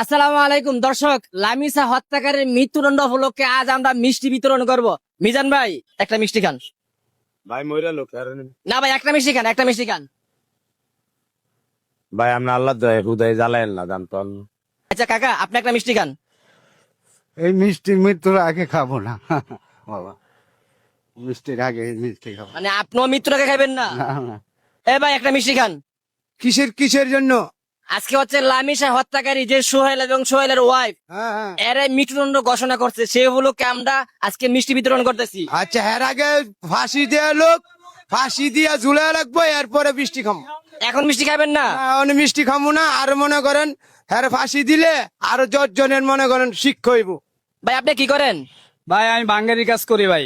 আসসালামু আলাইকুম দর্শক, লামিসা হত্যাকারীর মৃত্যুদণ্ড উপলক্ষে আজ আমরা মিষ্টি বিতরণ করব। মিজান ভাই একটা মিষ্টি খান। ভাই মইরা লোক না ভাই, একটা মিষ্টি খান, একটা মিষ্টি খান। ভাই আমরা আল্লাহ দয় হুদয় জ্বালায়েন না জানতন। আচ্ছা কাকা, আপনি একটা মিষ্টি খান। এই মিষ্টি মৃত্যুর আগে খাবো না বাবা, মিষ্টির আগে মিষ্টি খাবো মানে আপনিও মৃত্যুর আগে খাবেন না? না, না। এ ভাই একটা মিষ্টি খান। কিসের জন্য? আজকে হচ্ছে লামিসা হত্যাকারী যে সোহেল এবং সোহেলের ওয়াইফ হ্যাঁ, হ্যাঁ। এর মৃত্যুদণ্ড ঘোষণা করছে, সে উপলক্ষে আমরা আজকে মিষ্টি বিতরণ করতেছি। আচ্ছা, এর আগে ফাঁসি দেওয়া লোক ফাঁসি দিয়া ঝুলে রাখবো, এরপরে মিষ্টি খাবো। এখন মিষ্টি খাবেন না? এখন মিষ্টি খাবো না, আর মনে করেন হ্যাঁ ফাঁসি দিলে আরো 10 জনের মনে করেন শিক্ষা হইব। ভাই আপনি কি করেন? ভাই আমি বাঙ্গারি কাজ করি ভাই।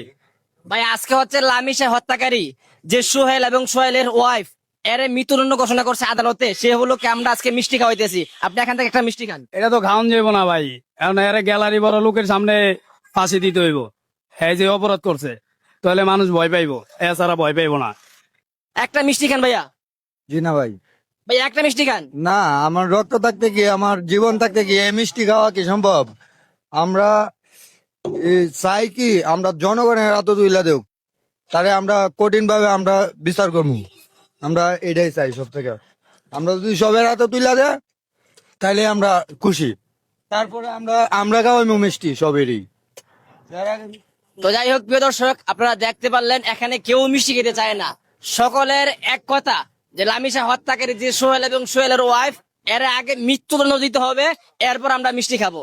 ভাই আজকে হচ্ছে লামিসা হত্যাকারী যে সোহেল এবং সোহেলের ওয়াইফ এর মৃত্যুদণ্ড ঘোষণা করছে আদালতে, সে উপলক্ষে আমরা আজকে মিষ্টি খাওয়াইতেছি। আপনি এখান থেকে একটা মিষ্টি খান। এটা তো খাওয়ান যাইব না ভাই, এখন এর গ্যালারি বড় লোকের সামনে ফাঁসি দিতে হইব। হ্যাঁ যে অপরাধ করছে, তাহলে মানুষ ভয় পাইবো, এছাড়া ভয় পাইবো না। একটা মিষ্টি খান ভাইয়া। জি না ভাই, ভাই একটা মিষ্টি খান। না আমার রক্ত থাকতে গিয়ে, আমার জীবন থাকতে গিয়ে এই মিষ্টি খাওয়া কি সম্ভব? আমরা চাই কি আমরা জনগণের হাত তুইলা দেব, তারে আমরা কঠিন ভাবে আমরা বিচার করবো। আমরা এটাই চাই সব থেকে। আমরা যদি সবের হাতে তুইলা দেয় তাহলে আমরা খুশি। তারপরে আমরা খাওয়াইমু মিষ্টি সবেরই। তো যাই হোক প্রিয় দর্শক, আপনারা দেখতে পারলেন এখানে কেউ মিষ্টি খেতে চায় না। সকলের এক কথা যে লামিসা হত্যাকারী যে সোহেল এবং সোহেলের ওয়াইফ এর আগে মৃত্যুদণ্ড দিতে হবে, এরপর আমরা মিষ্টি খাবো।